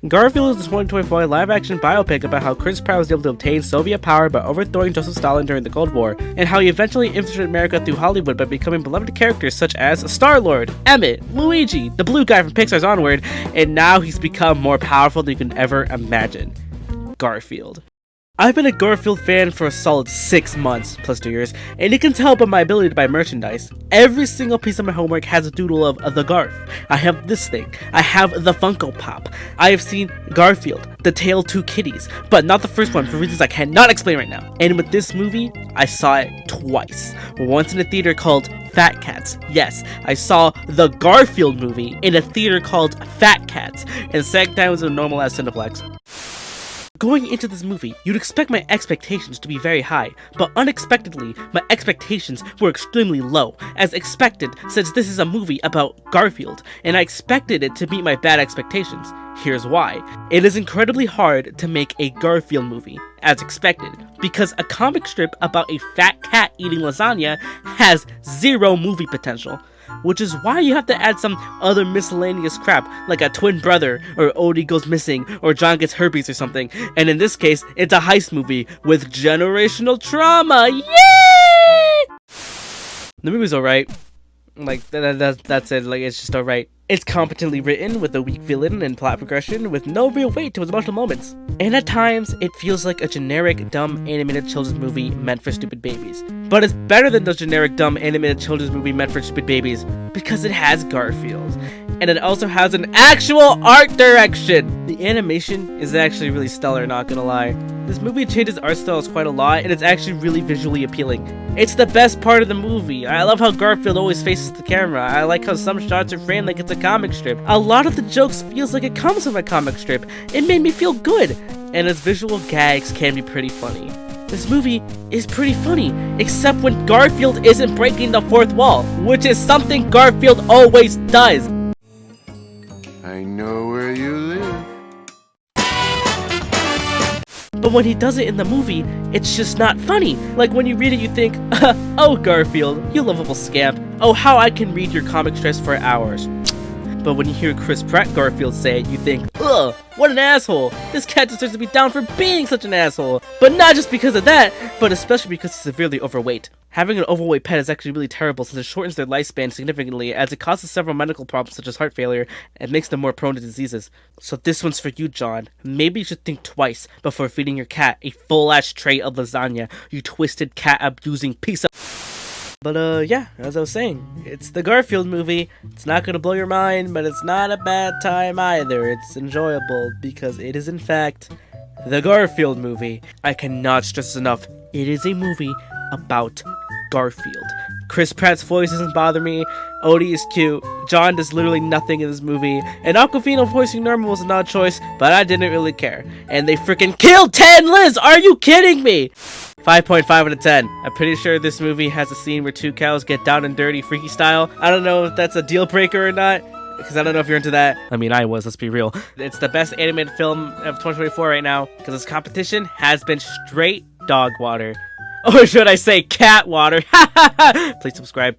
Garfield is a 2024 live-action biopic about how Chris Pratt was able to obtain Soviet power by overthrowing Joseph Stalin during the Cold War, and how he eventually infiltrated America through Hollywood by becoming beloved characters such as Star-Lord, Emmett, Luigi, the blue guy from Pixar's Onward, and now he's become more powerful than you can ever imagine. Garfield. I've been a Garfield fan for a solid 6 months, plus 2 years, and you can tell by my ability to buy merchandise. Every single piece of my homework has a doodle of the Garf. I have this thing. I have the Funko Pop. I have seen Garfield, the Tale of Two Kitties, but not the first one for reasons I cannot explain right now. And with this movie, I saw it twice. Once in a theater called Fat Cats. Yes, I saw the Garfield movie in a theater called Fat Cats, and the second time was a normal-ass Cineplex. Going into this movie, you'd expect my expectations to be very high, but unexpectedly, my expectations were extremely low, as expected since this is a movie about Garfield, and I expected it to meet my bad expectations. Here's why. It is incredibly hard to make a Garfield movie, as expected, because a comic strip about a fat cat eating lasagna has zero movie potential. Which is why you have to add some other miscellaneous crap, like a twin brother, or Odie goes missing, or John gets herpes or something, and in this case, it's a heist movie with generational trauma. Yay! The movie's alright. Like, that's it, like, it's just alright. It's competently written, with a weak villain and plot progression, with no real weight to its emotional moments. And at times, it feels like a generic, dumb, animated children's movie meant for stupid babies. But it's better than those generic, dumb, animated children's movie meant for stupid babies, because it has Garfield. And it also has an actual art direction! The animation is actually really stellar, not gonna lie. This movie changes art styles quite a lot, and it's actually really visually appealing. It's the best part of the movie. I love how Garfield always faces the camera. I like how some shots are framed like it's a comic strip. A lot of the jokes feels like it comes from a comic strip. It made me feel good. And its visual gags can be pretty funny. This movie is pretty funny, except when Garfield isn't breaking the fourth wall, which is something Garfield always does. I know where you live. But when he does it in the movie, it's just not funny. Like when you read it, you think, oh Garfield, you lovable scamp. Oh, how I can read your comic strips for hours. But when you hear Chris Pratt Garfield say it, you think, ugh, what an asshole. This cat deserves to be down for being such an asshole. But not just because of that, but especially because he's severely overweight. Having an overweight pet is actually really terrible since it shortens their lifespan significantly, as it causes several medical problems such as heart failure and makes them more prone to diseases. So this one's for you, John. Maybe you should think twice before feeding your cat a full-ass tray of lasagna, you twisted cat-abusing piece of... But yeah, as I was saying, it's the Garfield movie. It's not gonna blow your mind, but it's not a bad time either. It's enjoyable, because it is in fact the Garfield movie. I cannot stress enough, it is a movie about Garfield. Chris Pratt's voice doesn't bother me, Odie is cute, John does literally nothing in this movie, and Awkwafina voicing normal was an odd choice, but I didn't really care. And they freaking killed 10 Liz! Are you kidding me? 5.5 out of 10. I'm pretty sure this movie has a scene where two cows get down and dirty freaky style. I don't know if that's a deal breaker or not, because I don't know if you're into that. I mean, I was, let's be real. It's the best animated film of 2024 right now, because this competition has been straight dog water. Or should I say cat water? Please subscribe.